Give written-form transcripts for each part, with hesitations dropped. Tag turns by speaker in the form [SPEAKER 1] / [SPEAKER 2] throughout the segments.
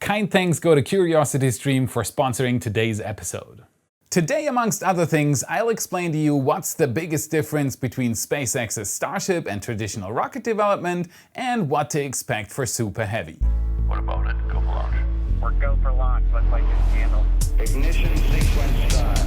[SPEAKER 1] Kind thanks go to CuriosityStream for sponsoring today's episode. Today, amongst other things, I'll explain to you what's the biggest difference between SpaceX's Starship and traditional rocket development, and what to expect for Super Heavy.
[SPEAKER 2] What about it? Go for launch.
[SPEAKER 3] We're go for launch. Looks like it's handled.
[SPEAKER 4] Ignition sequence start.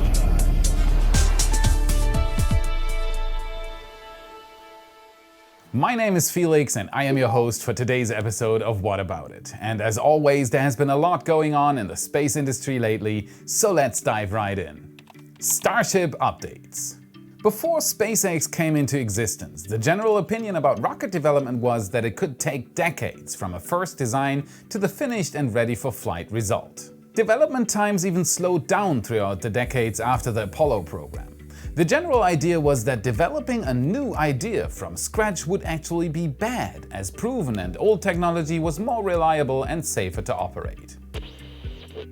[SPEAKER 1] My name is Felix and I am your host for today's episode of What About It. And as always, there has been a lot going on in the space industry lately, so let's dive right in. Starship updates. Before SpaceX came into existence, the general opinion about rocket development was that it could take decades from a first design to the finished and ready for flight result. Development times even slowed down throughout the decades after the Apollo program. The general idea was that developing a new idea from scratch would actually be bad, as proven and old technology was more reliable and safer to operate.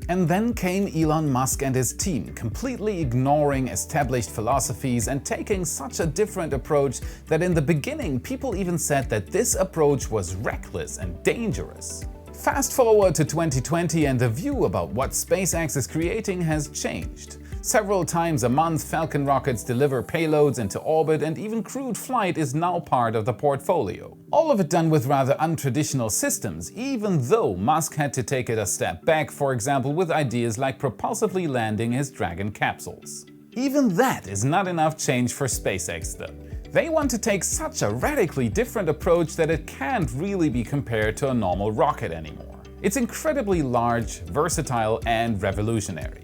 [SPEAKER 1] And then came Elon Musk and his team, completely ignoring established philosophies and taking such a different approach that in the beginning people even said that this approach was reckless and dangerous. Fast forward to 2020 and the view about what SpaceX is creating has changed. Several times a month, Falcon rockets deliver payloads into orbit, and even crewed flight is now part of the portfolio. All of it done with rather untraditional systems, even though Musk had to take it a step back, for example with ideas like propulsively landing his Dragon capsules. Even that is not enough change for SpaceX though. They want to take such a radically different approach that it can't really be compared to a normal rocket anymore. It's incredibly large, versatile and revolutionary.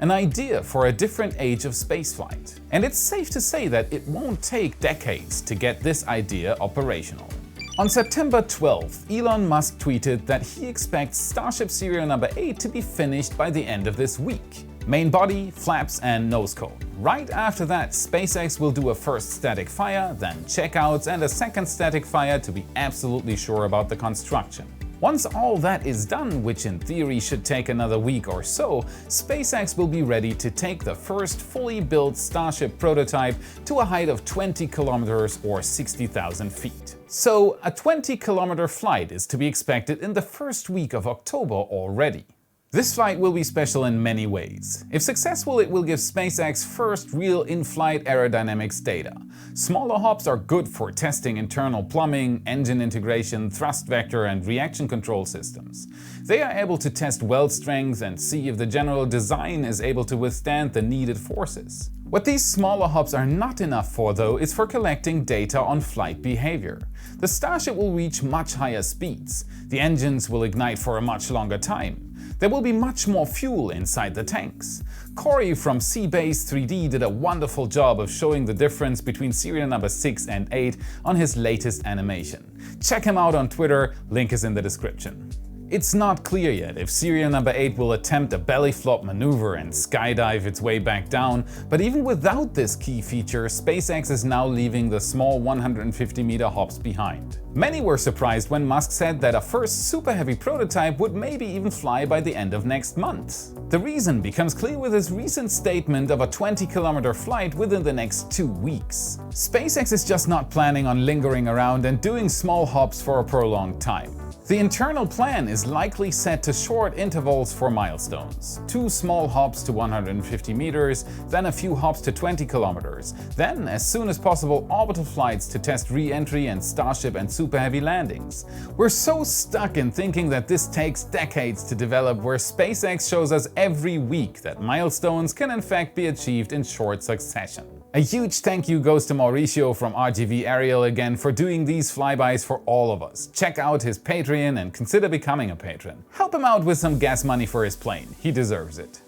[SPEAKER 1] An idea for a different age of spaceflight. And it's safe to say that it won't take decades to get this idea operational. On September 12th, Elon Musk tweeted that he expects Starship serial number 8 to be finished by the end of this week. Main body, flaps and nose cone. Right after that, SpaceX will do a first static fire, then checkouts and a second static fire to be absolutely sure about the construction. Once all that is done, which in theory should take another week or so, SpaceX will be ready to take the first fully built Starship prototype to a height of 20 kilometers or 60,000 feet. So a 20-kilometer flight is to be expected in the first week of October already. This flight will be special in many ways. If successful, it will give SpaceX first real in-flight aerodynamics data. Smaller hops are good for testing internal plumbing, engine integration, thrust vector and reaction control systems. They are able to test weld strength and see if the general design is able to withstand the needed forces. What these smaller hops are not enough for though is for collecting data on flight behavior. The Starship will reach much higher speeds. The engines will ignite for a much longer time. There will be much more fuel inside the tanks. Corey from Seabase 3D did a wonderful job of showing the difference between serial number 6 and 8 on his latest animation. Check him out on Twitter, link is in the description. It's not clear yet if serial number 8 will attempt a belly flop maneuver and skydive its way back down, but even without this key feature, SpaceX is now leaving the small 150-meter hops behind. Many were surprised when Musk said that a first Super Heavy prototype would maybe even fly by the end of next month. The reason becomes clear with his recent statement of a 20-kilometer flight within the next 2 weeks. SpaceX is just not planning on lingering around and doing small hops for a prolonged time. The internal plan is likely set to short intervals for milestones. 2 small hops to 150 meters, then a few hops to 20 kilometers. Then, as soon as possible, orbital flights to test re-entry and Starship and Super Heavy landings. We're so stuck in thinking that this takes decades to develop, where SpaceX shows us every week that milestones can in fact be achieved in short succession. A huge thank you goes to Mauricio from RGV Aerial again for doing these flybys for all of us. Check out his Patreon and consider becoming a patron. Help him out with some gas money for his plane, he deserves it.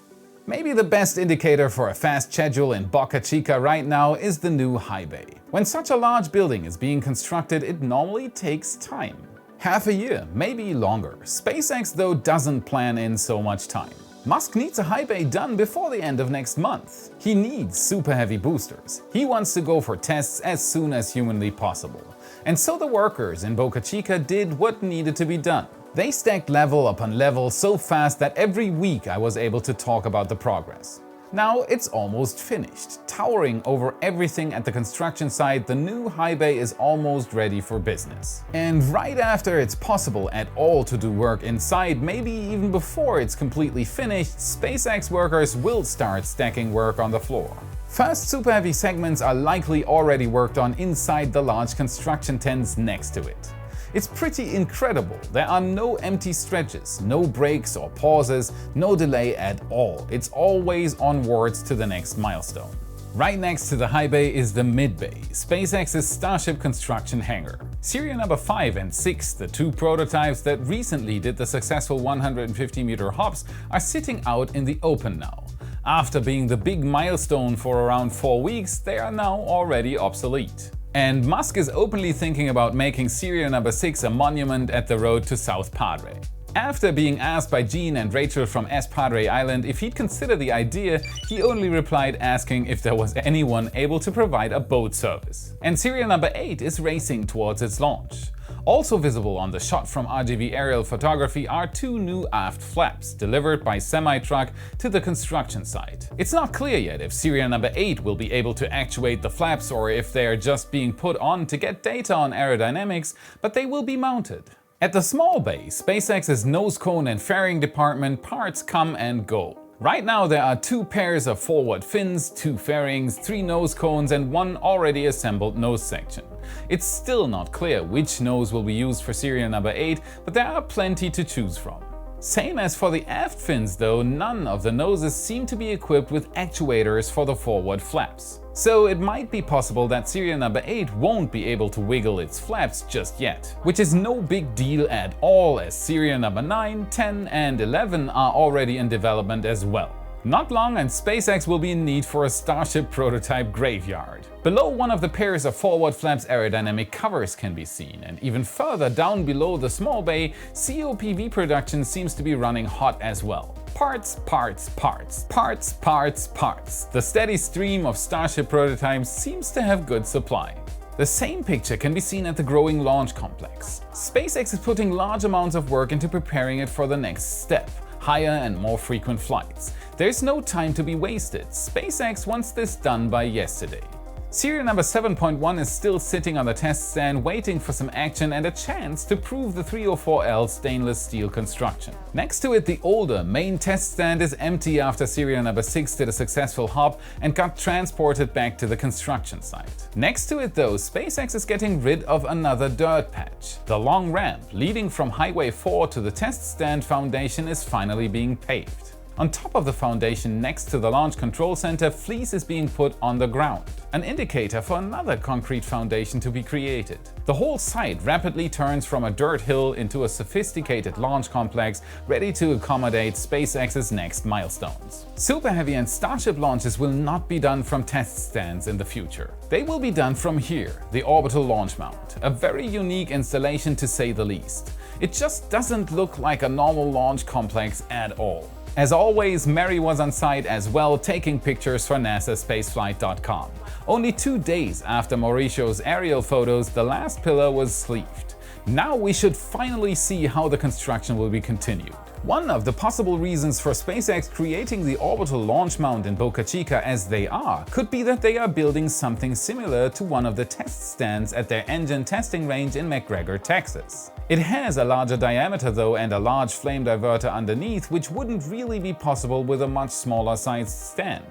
[SPEAKER 1] Maybe the best indicator for a fast schedule in Boca Chica right now is the new high bay. When such a large building is being constructed, it normally takes time. Half a year, maybe longer. SpaceX though doesn't plan in so much time. Musk needs a high bay done before the end of next month. He needs Super Heavy boosters. He wants to go for tests as soon as humanly possible. And so the workers in Boca Chica did what needed to be done. They stacked level upon level so fast that every week I was able to talk about the progress. Now it's almost finished. Towering over everything at the construction site, the new high bay is almost ready for business. And right after it's possible at all to do work inside, maybe even before it's completely finished, SpaceX workers will start stacking work on the floor. First Super Heavy segments are likely already worked on inside the large construction tents next to it. It's pretty incredible. There are no empty stretches, no breaks or pauses, no delay at all. It's always onwards to the next milestone. Right next to the high bay is the mid bay, SpaceX's Starship construction hangar. Serial number 5 and 6, the two prototypes that recently did the successful 150-meter hops, are sitting out in the open now. After being the big milestone for around 4 weeks, they are now already obsolete. And Musk is openly thinking about making serial number 6 a monument at the road to South Padre. After being asked by Gene and Rachel from S Padre Island if he'd consider the idea, he only replied asking if there was anyone able to provide a boat service. And serial number 8 is racing towards its launch. Also visible on the shot from RGV Aerial Photography are two new aft flaps, delivered by semi-truck to the construction site. It's not clear yet if serial number 8 will be able to actuate the flaps or if they are just being put on to get data on aerodynamics, but they will be mounted. At the small bay, SpaceX's nose cone and fairing department parts come and go. Right now there are 2 pairs of forward fins, 2 fairings, 3 nose cones and 1 already assembled nose section. It's still not clear which nose will be used for serial number 8, but there are plenty to choose from. Same as for the aft fins though, none of the noses seem to be equipped with actuators for the forward flaps. So it might be possible that serial number 8 won't be able to wiggle its flaps just yet. Which is no big deal at all, as serial number 9, 10 and 11 are already in development as well. Not long and SpaceX will be in need for a Starship prototype graveyard. Below one of the pairs of forward flaps aerodynamic covers can be seen, and even further down below the small bay, COPV production seems to be running hot as well. Parts, parts, parts, parts, parts, parts. The steady stream of Starship prototypes seems to have good supply. The same picture can be seen at the growing launch complex. SpaceX is putting large amounts of work into preparing it for the next step, higher and more frequent flights. There's no time to be wasted. SpaceX wants this done by yesterday. Serial number 7.1 is still sitting on the test stand waiting for some action and a chance to prove the 304L stainless steel construction. Next to it, the older main test stand is empty after serial number 6 did a successful hop and got transported back to the construction site. Next to it though, SpaceX is getting rid of another dirt patch. The long ramp leading from Highway 4 to the test stand foundation is finally being paved. On top of the foundation next to the Launch Control Center, fleece is being put on the ground, an indicator for another concrete foundation to be created. The whole site rapidly turns from a dirt hill into a sophisticated launch complex ready to accommodate SpaceX's next milestones. Super Heavy and Starship launches will not be done from test stands in the future. They will be done from here, the Orbital launch mount, a very unique installation to say the least. It just doesn't look like a normal launch complex at all. As always, Mary was on site as well, taking pictures for NASAspaceflight.com. Only 2 days after Mauricio's aerial photos, the last pillar was sleeved. Now we should finally see how the construction will be continued. One of the possible reasons for SpaceX creating the orbital launch mount in Boca Chica as they are could be that they are building something similar to one of the test stands at their engine testing range in McGregor, Texas. It has a larger diameter though and a large flame diverter underneath, which wouldn't really be possible with a much smaller sized stand.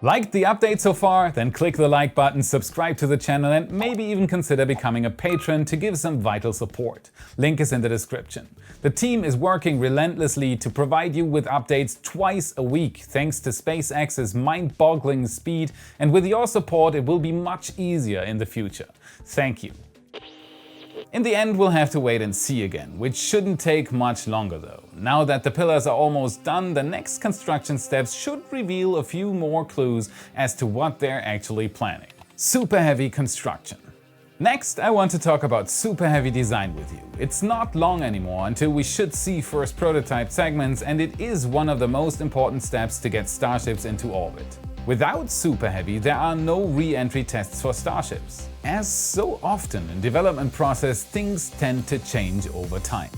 [SPEAKER 1] Liked the update so far? Then click the like button, subscribe to the channel and maybe even consider becoming a patron to give some vital support. Link is in the description. The team is working relentlessly to provide you with updates twice a week thanks to SpaceX's mind-boggling speed, and with your support it will be much easier in the future. Thank you. In the end, we'll have to wait and see again, which shouldn't take much longer though. Now that the pillars are almost done, the next construction steps should reveal a few more clues as to what they're actually planning. Super Heavy construction. Next, I want to talk about Super Heavy design with you. It's not long anymore until we should see first prototype segments, and it is one of the most important steps to get Starships into orbit. Without Super Heavy, there are no re-entry tests for Starships. As so often in development process, things tend to change over time.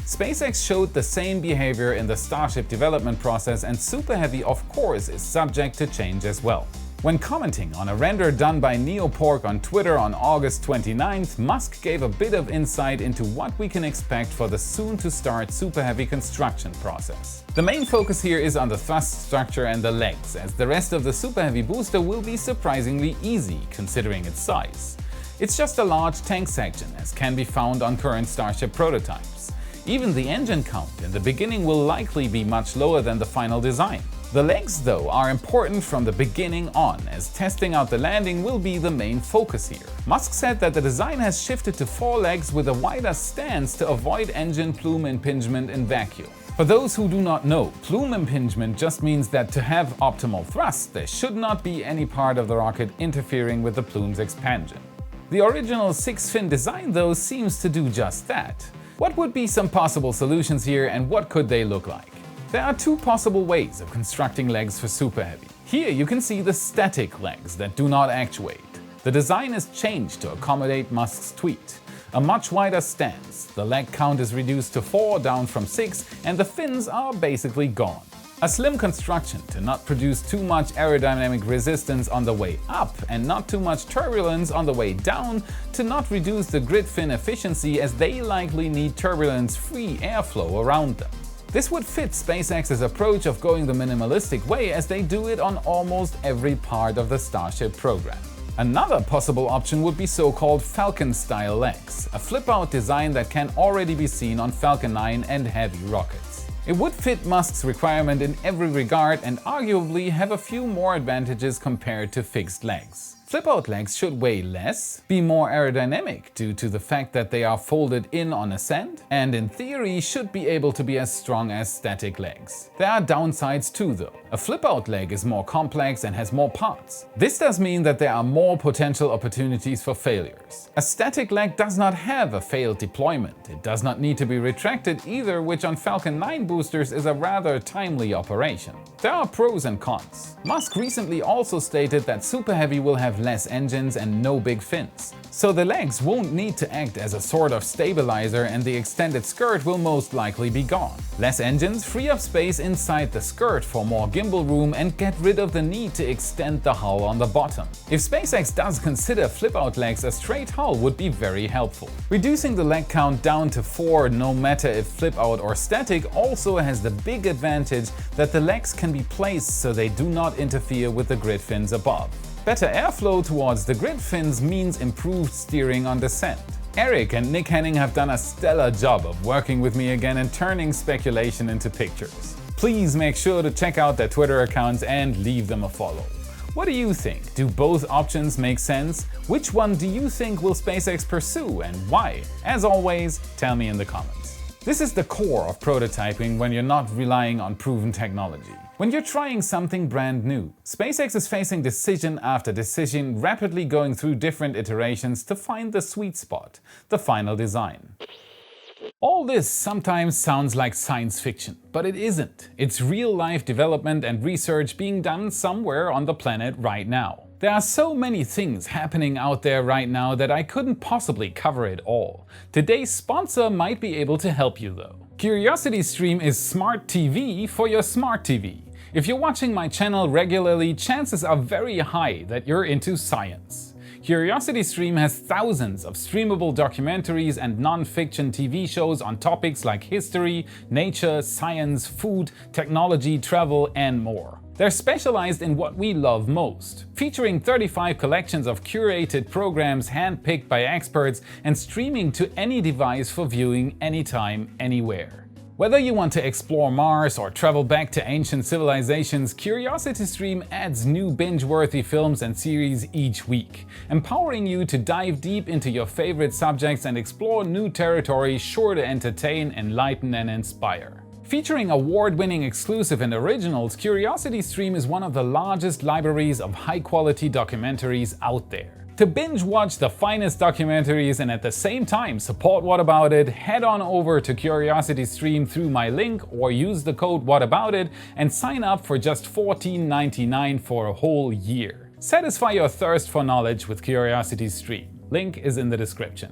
[SPEAKER 1] SpaceX showed the same behavior in the Starship development process, and Super Heavy of course is subject to change as well. When commenting on a render done by Neopork on Twitter on August 29th, Musk gave a bit of insight into what we can expect for the soon-to-start Super Heavy construction process. The main focus here is on the thrust structure and the legs, as the rest of the Super Heavy booster will be surprisingly easy considering its size. It's just a large tank section, as can be found on current Starship prototypes. Even the engine count in the beginning will likely be much lower than the final design. The legs, though, are important from the beginning on, as testing out the landing will be the main focus here. Musk said that the design has shifted to 4 legs with a wider stance to avoid engine plume impingement in vacuum. For those who do not know, plume impingement just means that to have optimal thrust, there should not be any part of the rocket interfering with the plume's expansion. The original 6-fin design, though, seems to do just that. What would be some possible solutions here, and what could they look like? There are 2 possible ways of constructing legs for Super Heavy. Here you can see the static legs that do not actuate. The design is changed to accommodate Musk's tweet. A much wider stance, the leg count is reduced to 4 down from 6, and the fins are basically gone. A slim construction to not produce too much aerodynamic resistance on the way up and not too much turbulence on the way down to not reduce the grid fin efficiency, as they likely need turbulence-free airflow around them. This would fit SpaceX's approach of going the minimalistic way, as they do it on almost every part of the Starship program. Another possible option would be so-called Falcon-style legs, a flip-out design that can already be seen on Falcon 9 and Heavy rockets. It would fit Musk's requirement in every regard and arguably have a few more advantages compared to fixed legs. Flip-out legs should weigh less, be more aerodynamic due to the fact that they are folded in on ascent, and in theory should be able to be as strong as static legs. There are downsides too though. A flip-out leg is more complex and has more parts. This does mean that there are more potential opportunities for failures. A static leg does not have a failed deployment. It does not need to be retracted either, which on Falcon 9 boosters is a rather timely operation. There are pros and cons. Musk recently also stated that Super Heavy will have less engines and no big fins. So the legs won't need to act as a sort of stabilizer, and the extended skirt will most likely be gone. Less engines free up space inside the skirt for more gimbal room and get rid of the need to extend the hull on the bottom. If SpaceX does consider flip-out legs, a straight hull would be very helpful. Reducing the leg count down to 4, no matter if flip-out or static, also has the big advantage that the legs can be placed so they do not interfere with the grid fins above. Better airflow towards the grid fins means improved steering on descent. Eric and Nick Henning have done a stellar job of working with me again and turning speculation into pictures. Please make sure to check out their Twitter accounts and leave them a follow. What do you think? Do both options make sense? Which one do you think will SpaceX pursue, and why? As always, tell me in the comments. This is the core of prototyping when you're not relying on proven technology. When you're trying something brand new, SpaceX is facing decision after decision, rapidly going through different iterations to find the sweet spot, the final design. All this sometimes sounds like science fiction, but it isn't. It's real-life development and research being done somewhere on the planet right now. There are so many things happening out there right now that I couldn't possibly cover it all. Today's sponsor might be able to help you though. CuriosityStream is smart TV for your smart TV. If you're watching my channel regularly, chances are very high that you're into science. CuriosityStream has thousands of streamable documentaries and non-fiction TV shows on topics like history, nature, science, food, technology, travel, and more. They're specialized in what we love most, featuring 35 collections of curated programs handpicked by experts and streaming to any device for viewing anytime, anywhere. Whether you want to explore Mars or travel back to ancient civilizations, CuriosityStream adds new binge-worthy films and series each week, empowering you to dive deep into your favorite subjects and explore new territory sure to entertain, enlighten, and inspire. Featuring award-winning exclusive and originals, CuriosityStream is one of the largest libraries of high-quality documentaries out there. To binge-watch the finest documentaries and at the same time support What About It, head on over to CuriosityStream through my link or use the code WHATABOUTIT and sign up for just $14.99 for a whole year. Satisfy your thirst for knowledge with CuriosityStream. Link is in the description.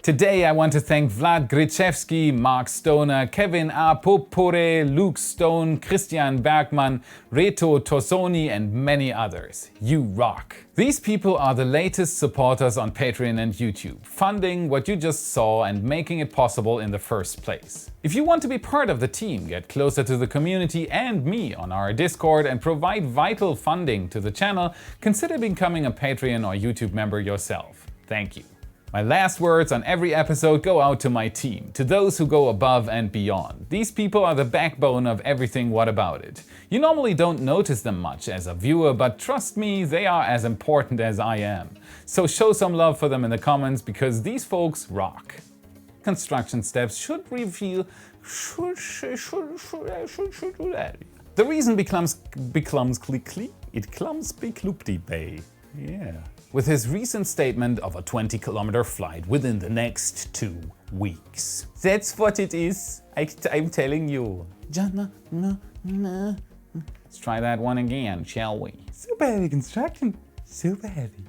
[SPEAKER 1] Today I want to thank Vlad Grichevsky, Mark Stoner, Kevin A. Popore, Luke Stone, Christian Bergman, Reto Tosoni and many others. You rock! These people are the latest supporters on Patreon and YouTube, funding what you just saw and making it possible in the first place. If you want to be part of the team, get closer to the community and me on our Discord and provide vital funding to the channel, consider becoming a Patreon or YouTube member yourself. Thank you. My last words on every episode go out to my team, to those who go above and beyond. These people are the backbone of everything What About It. You normally don't notice them much as a viewer, but trust me, they are as important as I am. So show some love for them in the comments because these folks rock. Construction steps should reveal the reason becomes clickly, it comes bekloopty bay. Yeah. With his recent statement of a 20-kilometer flight within the next 2 weeks. That's what it is, I'm telling you. Let's try that one again, shall we? Super heavy construction, super heavy.